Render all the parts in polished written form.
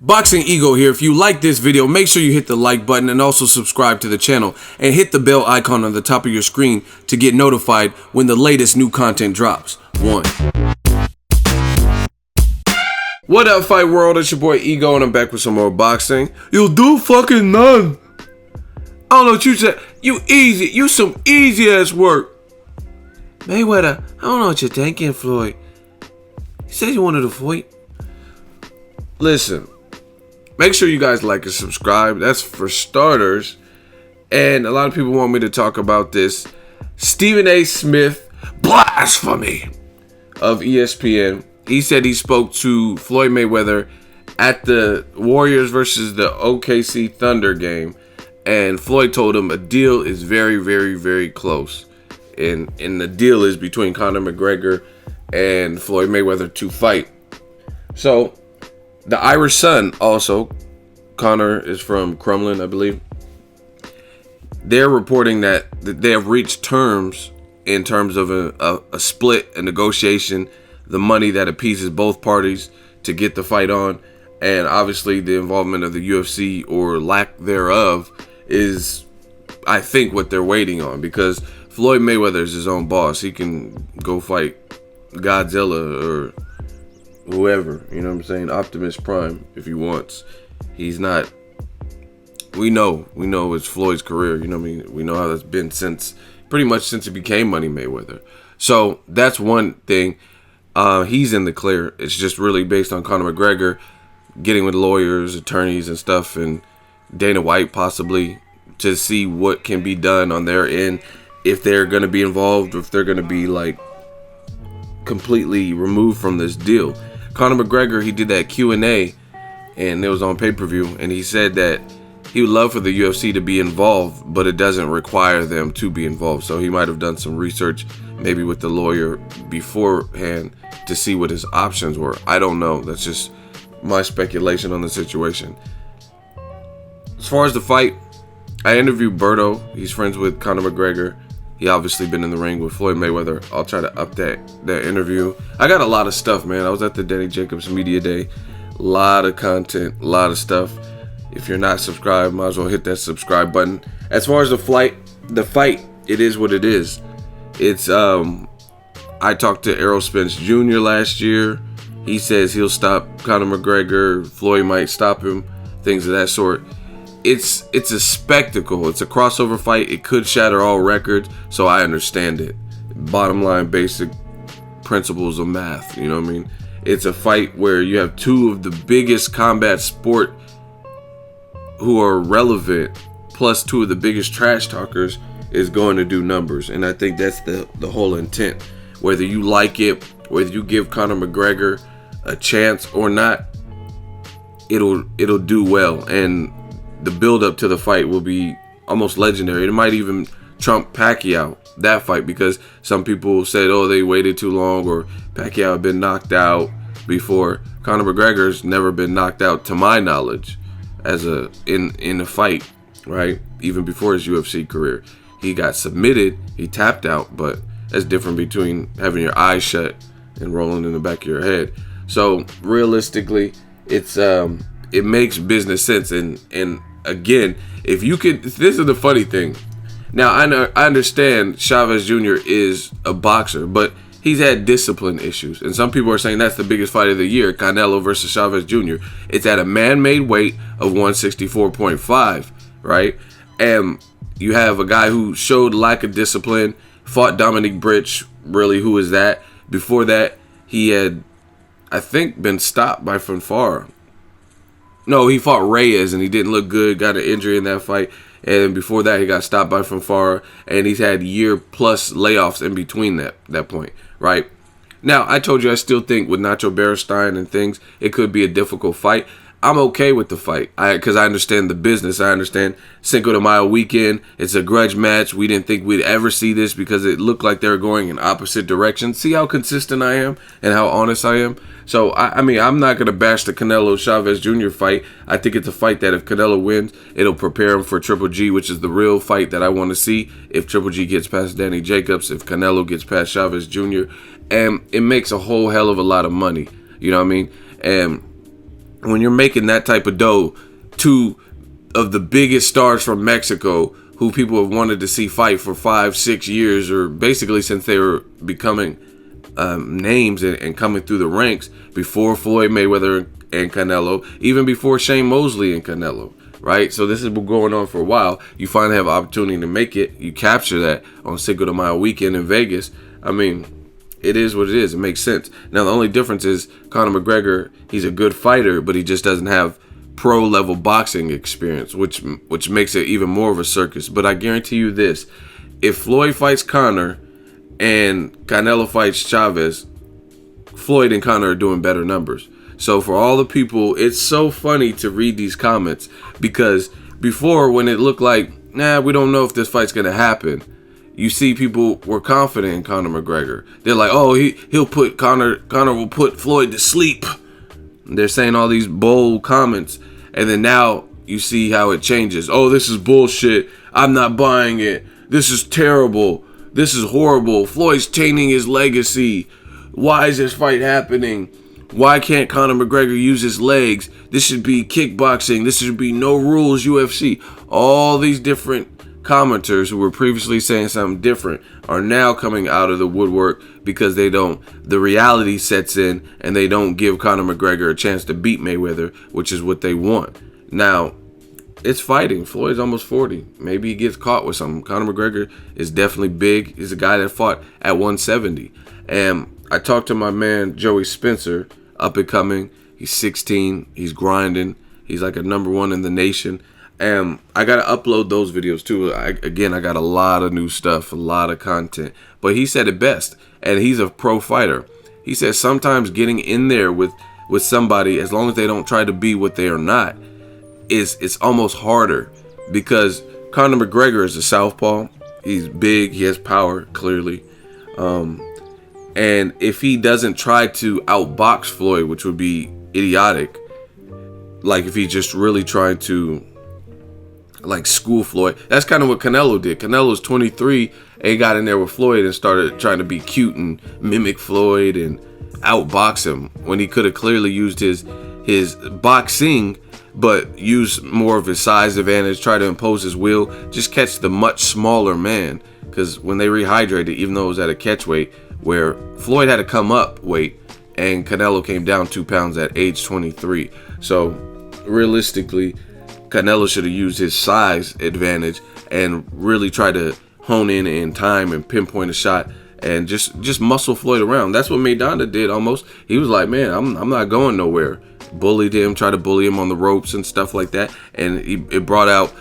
Boxing Ego here. If you like this video, make sure you hit the like button and also subscribe to the channel and hit the bell icon on the top of your screen to get notified when the latest new content drops. 1. What up, fight world? It's your boy Ego and I'm back with some more boxing. You do fucking none. I don't know what you said. You easy. You some easy ass work. Mayweather, I don't know what you're thinking, Floyd. You said you wanted to fight. Listen. Make sure you guys like and subscribe. That's for starters. And a lot of people want me to talk about this. Stephen A. Smith, blasphemy, of ESPN. He said he spoke to Floyd Mayweather at the Warriors versus the OKC Thunder game. And Floyd told him a deal is very, very, very close. And the deal is between Conor McGregor and Floyd Mayweather to fight. So the Irish Sun also, Conor is from Crumlin, I believe. They're reporting that they have reached terms in terms of a split, a negotiation, the money that appeases both parties to get the fight on. And obviously the involvement of the UFC or lack thereof is, I think, what they're waiting on, because Floyd Mayweather is his own boss. He can go fight Godzilla or whoever, you know what I'm saying, Optimus Prime if he wants. He's not, we know it's Floyd's career, you know what I mean, we know how that's been since, pretty much since he became Money Mayweather. So that's one thing. He's in the clear. It's just really based on Conor McGregor getting with lawyers, attorneys and stuff, and Dana White possibly, to see what can be done on their end, if they're going to be involved or if they're going to be like completely removed from this deal. Conor McGregor, he did that Q&A and it was on pay-per-view, and he said that he would love for the UFC to be involved, but it doesn't require them to be involved. So he might have done some research maybe with the lawyer beforehand to see what his options were. I don't know. That's just my speculation on the situation. As far as the fight, I interviewed Berto. He's friends with Conor McGregor. He obviously been in the ring with Floyd Mayweather. I'll try to up that interview. I got a lot of stuff, man. I was at the Danny Jacobs Media Day. A lot of content, a lot of stuff. If you're not subscribed, might as well hit that subscribe button. As far as the fight, it is what it is. It's I talked to Errol Spence Jr. last year. He says he'll stop Conor McGregor. Floyd might stop him. Things of that sort. It's a spectacle. It's a crossover fight. It could shatter all records, so I understand it. Bottom line, basic principles of math, you know what I mean? It's a fight where you have two of the biggest combat sport who are relevant, plus two of the biggest trash talkers, is going to do numbers. And I think that's the whole intent. Whether you like it, whether you give Conor McGregor a chance or not, it'll do well. And the build up to the fight will be almost legendary. It might even trump Pacquiao, that fight, because some people said, oh, they waited too long, or Pacquiao had been knocked out before. Conor McGregor's never been knocked out, to my knowledge, as in a fight, right? Even before his UFC career. He got submitted, he tapped out, but that's different between having your eyes shut and rolling in the back of your head. So realistically, it makes business sense. And again, if you could, this is the funny thing. Now, I understand Chavez Jr. is a boxer, but he's had discipline issues. And some people are saying that's the biggest fight of the year, Canelo versus Chavez Jr. It's at a man-made weight of 164.5, right? And you have a guy who showed lack of discipline, fought Dominic Britch, really, who is that? Before that, he had, I think, been stopped by Fonfara. No, he fought Reyes and he didn't look good, got an injury in that fight. And before that, he got stopped by Fonfara, and he's had year-plus layoffs in between that point, right? Now, I told you I still think with Nacho Beristain and things, it could be a difficult fight. I'm okay with the fight because I understand the business. I understand Cinco de Mayo weekend. It's a grudge match. We didn't think we'd ever see this because it looked like they were going in opposite directions. See how consistent I am and how honest I am? So, I mean, I'm not going to bash the Canelo Chavez Jr. fight. I think it's a fight that if Canelo wins, it'll prepare him for Triple G, which is the real fight that I want to see. If Triple G gets past Danny Jacobs, if Canelo gets past Chavez Jr., and it makes a whole hell of a lot of money. You know what I mean? And when you're making that type of dough, two of the biggest stars from Mexico, who people have wanted to see fight for 5-6 years, or basically since they were becoming names and coming through the ranks, before Floyd Mayweather and Canelo, even before Shane Mosley and Canelo, right? So this has been going on for a while. You finally have an opportunity to make it. You capture that on Cinco de Mayo weekend in Vegas. I mean, it is what it is. It makes sense. Now, the only difference is Conor McGregor, he's a good fighter, but he just doesn't have pro-level boxing experience, which makes it even more of a circus. But I guarantee you this, if Floyd fights Conor and Canelo fights Chavez, Floyd and Conor are doing better numbers. So for all the people, it's so funny to read these comments, because before, when it looked like, nah, we don't know if this fight's gonna happen, you see people were confident in Conor McGregor. They're like, oh, he'll put Conor will put Floyd to sleep. They're saying all these bold comments, and then now you see how it changes. Oh, this is bullshit. I'm not buying it. This is terrible. This is horrible. Floyd's tainting his legacy. Why is this fight happening? Why can't Conor McGregor use his legs? This should be kickboxing. This should be no rules UFC. All these different commenters who were previously saying something different are now coming out of the woodwork because the reality sets in and they don't give Conor McGregor a chance to beat Mayweather, which is what they want. Now, it's fighting. Floyd's almost 40. Maybe he gets caught with something. Conor McGregor is definitely big. He's a guy that fought at 170. And I talked to my man, Joey Spencer, up and coming. He's 16. He's grinding. He's like a #1 in the nation. And I got to upload those videos too. I got a lot of new stuff, a lot of content. But he said it best, and he's a pro fighter. He said sometimes getting in there with somebody, as long as they don't try to be what they are not, it's almost harder, because Conor McGregor is a southpaw. He's big. He has power, clearly. And if he doesn't try to outbox Floyd, which would be idiotic, like if he just really tried to like school Floyd. That's kind of what Canelo did. Canelo's 23 and he got in there with Floyd and started trying to be cute and mimic Floyd and outbox him, when he could have clearly used his boxing, but use more of his size advantage, try to impose his will, just catch the much smaller man. Because when they rehydrated, even though it was at a catch weight, where Floyd had to come up weight and Canelo came down 2 pounds at age 23. So realistically, Canelo should have used his size advantage and really try to hone in time and pinpoint a shot and just muscle Floyd around. That's what Maidana did almost. He was like, man, I'm not going nowhere. Bullied him, tried to bully him on the ropes and stuff like that. And it brought out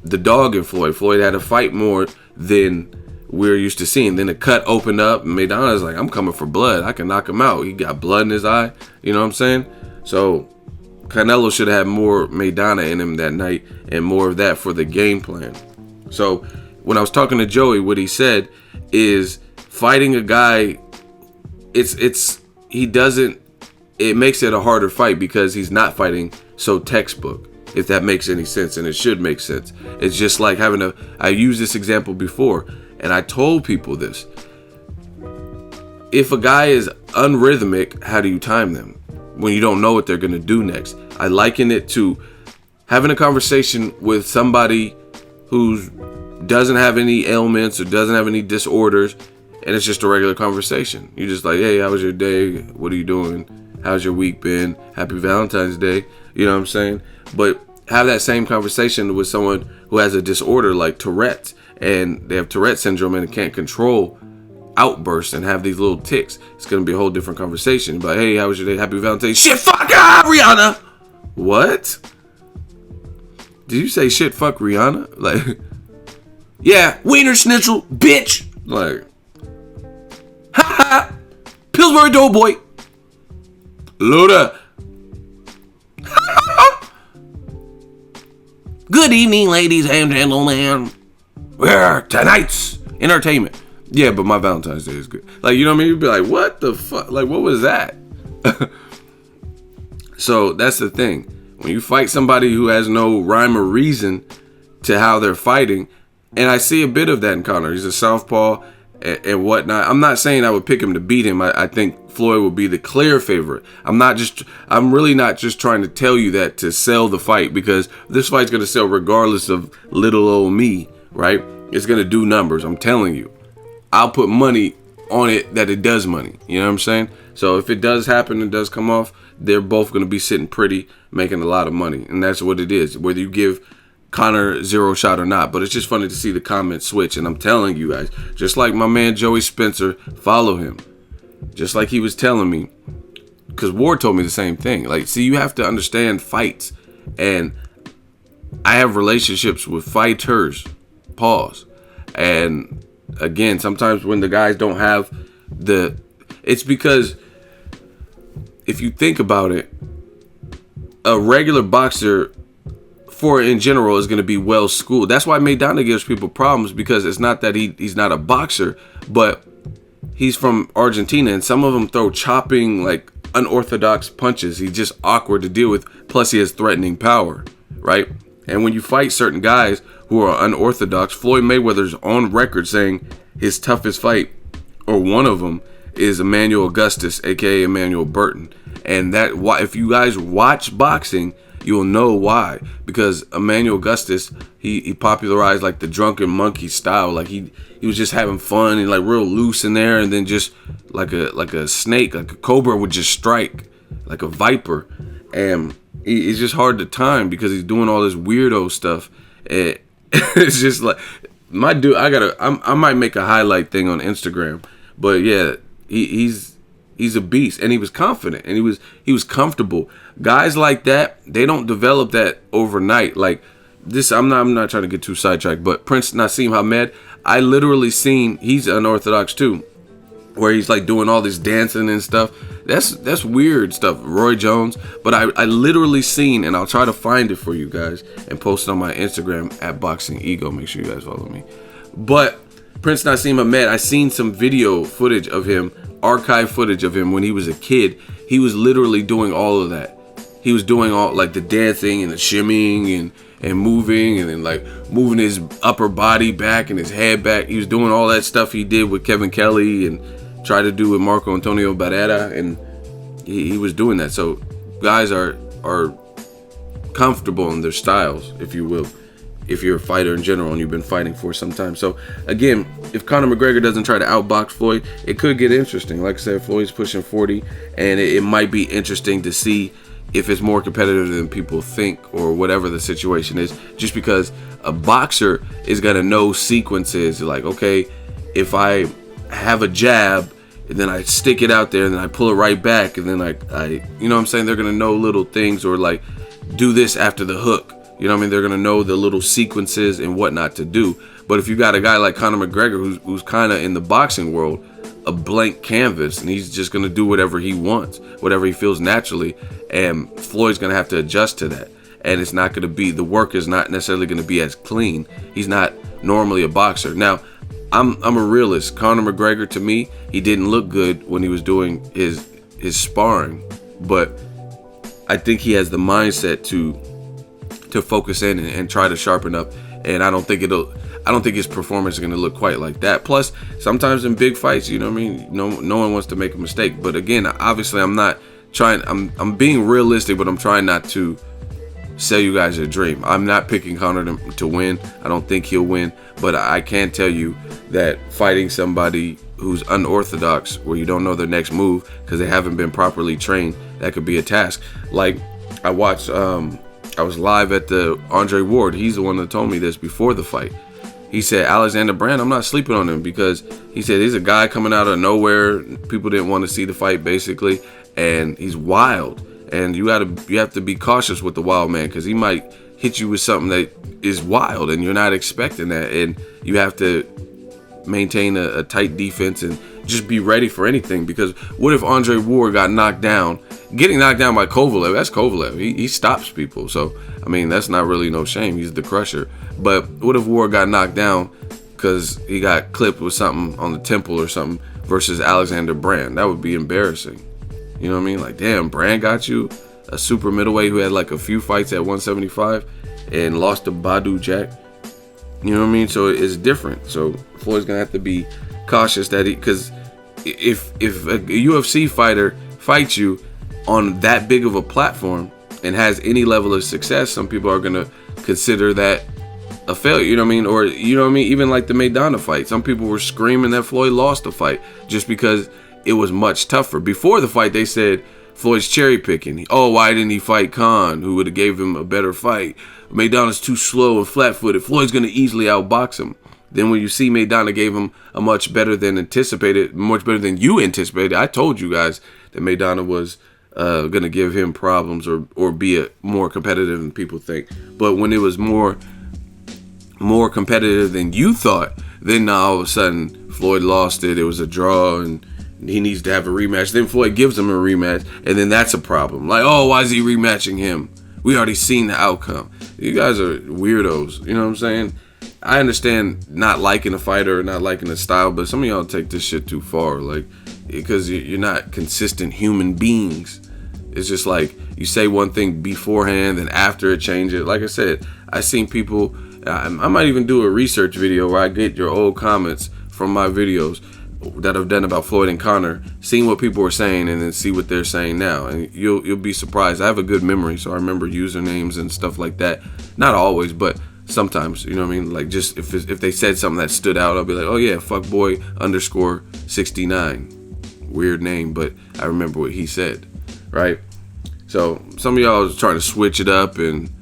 the dog in Floyd. Floyd had to fight more than we're used to seeing. Then the cut opened up and Maidana's like, I'm coming for blood. I can knock him out. He got blood in his eye. You know what I'm saying? So Canelo should have had more Maidana in him that night and more of that for the game plan. So when I was talking to Joey, what he said is fighting a guy, it makes it a harder fight because he's not fighting so textbook, if that makes any sense, and it should make sense. It's just like I used this example before, and I told people this. If a guy is unrhythmic, how do you time them when you don't know what they're going to do next? I liken it to having a conversation with somebody who doesn't have any ailments or doesn't have any disorders, and it's just a regular conversation. You're just like, hey, how was your day? What are you doing? How's your week been? Happy Valentine's Day. You know what I'm saying? But have that same conversation with someone who has a disorder like Tourette's, and they have Tourette syndrome and can't control outbursts and have these little tics. It's going to be a whole different conversation. But hey, how was your day? Happy Valentine's. Shit, fuck Rihanna. What? Did you say shit, fuck Rihanna? Like, yeah, wiener schnitzel, bitch. Like, ha ha, Pillsbury Doughboy. Luda. Good evening, ladies and gentlemen. We're tonight's entertainment. Yeah, but my Valentine's Day is good. Like, you know what I mean? You'd be like, what the fuck? Like, what was that? So that's the thing. When you fight somebody who has no rhyme or reason to how they're fighting, and I see a bit of that in Conor. He's a southpaw, and whatnot. I'm not saying I would pick him to beat him. I think Floyd would be the clear favorite. I'm really not just trying to tell you that to sell the fight, because this fight's going to sell regardless of little old me, right? It's going to do numbers. I'm telling you. I'll put money on it that it does money. You know what I'm saying? So if it does happen and does come off, they're both going to be sitting pretty, making a lot of money. And that's what it is, whether you give Conor 0 shot or not. But it's just funny to see the comments switch. And I'm telling you guys, just like my man Joey Spencer, follow him. Just like he was telling me, because Ward told me the same thing. Like, see, you have to understand fights. And I have relationships with fighters. Pause. And again, sometimes when the guys don't have it's because if you think about it, a regular boxer in general is going to be well schooled. That's why Maidana gives people problems, because it's not that he's not a boxer, but he's from Argentina, and some of them throw chopping, like unorthodox punches. He's just awkward to deal with. Plus he has threatening power, right? And when you fight certain guys who are unorthodox, Floyd Mayweather's on record saying his toughest fight, or one of them, is Emmanuel Augustus, aka Emmanuel Burton. And that, if you guys watch boxing, you'll know why. Because Emmanuel Augustus, he popularized like the drunken monkey style. Like he was just having fun and like real loose in there, and then just like a snake, like a cobra would just strike, like a viper. And it's just hard to time because he's doing all this weirdo stuff. And it's just like, my dude, I might make a highlight thing on Instagram. But yeah, he's a beast, and he was confident, and he was comfortable. Guys like that, they don't develop that overnight. Like this, I'm not trying to get too sidetracked, but Prince Nassim Hamed, I literally seen, he's unorthodox too, where he's like doing all this dancing and stuff. That's weird stuff. Roy Jones, but I literally seen, and I'll try to find it for you guys and post it on my Instagram at BOXINGEGO. Make sure you guys follow me. But Prince Nassim Hamed, I seen some video footage of him, archive footage of him when he was a kid. He was literally doing all of that. He was doing all like the dancing and the shimmying and moving, and then like moving his upper body back and his head back. He was doing all that stuff he did with Kevin Kelly and tried to do with Marco Antonio Barrera, and he was doing that. So guys are comfortable in their styles, if you will, if you're a fighter in general and you've been fighting for some time. So again, if Conor McGregor doesn't try to outbox Floyd, it could get interesting. Like I said, Floyd's pushing 40, and it might be interesting to see if it's more competitive than people think, or whatever the situation is, just because a boxer is going to know sequences. Like, okay, if I have a jab and then I stick it out there and then I pull it right back, and then I you know what I'm saying, they're going to know little things, or like do this after the hook. You know what I mean? They're going to know the little sequences and what not to do. But if you got a guy like Conor McGregor who's kind of in the boxing world, a blank canvas, and he's just going to do whatever he wants, whatever he feels naturally, and Floyd's going to have to adjust to that. And it's not going to be, the work is not necessarily going to be as clean. He's not normally a boxer. Now, I'm a realist. Conor McGregor, to me, he didn't look good when he was doing his sparring, but I think he has the mindset to focus in and try to sharpen up. And I don't think his performance is going to look quite like that. Plus, sometimes in big fights, you know what I mean, no one wants to make a mistake. But again, obviously I'm being realistic, but I'm trying not to sell you guys a dream. I'm not picking Conor to win. I don't think he'll win, but I can tell you that fighting somebody who's unorthodox, where you don't know their next move because they haven't been properly trained, that could be a task. Like, I watched, I was live at the Andre Ward. He's the one that told me this before the fight. He said, Alexander Brand, I'm not sleeping on him, because he said he's a guy coming out of nowhere. People didn't want to see the fight, basically, and he's wild. And you have to be cautious with the wild man, because he might hit you with something that is wild and you're not expecting that. And you have to maintain a tight defense and just be ready for anything. Because what if Andre Ward got knocked down? Getting knocked down by Kovalev, that's Kovalev. He stops people. So, I mean, that's not really no shame. He's the crusher. But what if Ward got knocked down because he got clipped with something on the temple or something versus Alexander Brand? That would be embarrassing. You know what I mean? Like, damn, Brand got you, a super middleweight who had like a few fights at 175 and lost to Badu Jack. You know what I mean? So it's different. So Floyd's going to have to be cautious that because if a UFC fighter fights you on that big of a platform and has any level of success, some people are gonna consider that a failure, you know what I mean? Or, you know what I mean? Even like the Maidana fight, some people were screaming that Floyd lost the fight just because it was much tougher. Before the fight, they said Floyd's cherry picking. Oh, why didn't he fight Khan, who would have gave him a better fight? Maidana's too slow and flat-footed. Floyd's gonna easily outbox him. Then when you see Maidana gave him a much better than anticipated, much better than you anticipated. I told you guys that Maidana was gonna give him problems or be more competitive than people think. But when it was more competitive than you thought, then now all of a sudden Floyd lost it. It was a draw and he needs to have a rematch. Then Floyd gives him a rematch, and then that's a problem. Like, oh, why is he rematching him? We already seen the outcome. You guys are weirdos. You know what I'm saying? I understand not liking a fighter or not liking the style, but some of y'all take this shit too far. Like, because you're not consistent human beings. It's just like you say one thing beforehand, and after it changes. Like I said, I seen people. I might even do a research video where I get your old comments from my videos that I've done about Floyd and Conor, seeing what people were saying and then see what they're saying now, and you'll be surprised. I have a good memory, so I remember usernames and stuff like that. Not always, but sometimes, you know what I mean? Like, just if they said something that stood out, I'll be like, oh yeah, fuckboy_69. Weird name, but I remember what he said, right? So some of y'all is trying to switch it up and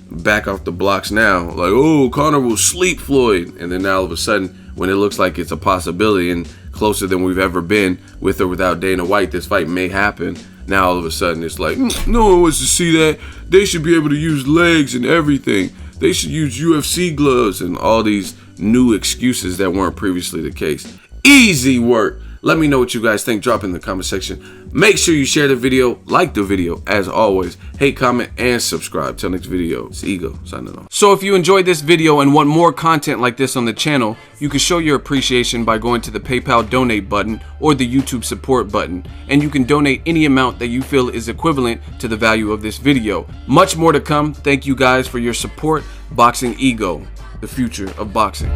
back off the blocks now, like, oh, Conor will sleep Floyd, and then now all of a sudden, when it looks like it's a possibility and closer than we've ever been, with or without Dana White, this fight may happen. Now all of a sudden it's like, no one wants to see that. They should be able to use legs and everything. They should use UFC gloves and all these new excuses that weren't previously the case. Easy work. Let me know what you guys think. Drop in the comment section. Make sure you share the video, like the video, as always. Hate, comment, and subscribe. Till next video, it's Ego signing off. So if you enjoyed this video and want more content like this on the channel, you can show your appreciation by going to the PayPal donate button or the YouTube support button, and you can donate any amount that you feel is equivalent to the value of this video. Much more to come. Thank you guys for your support. Boxing Ego, the future of boxing.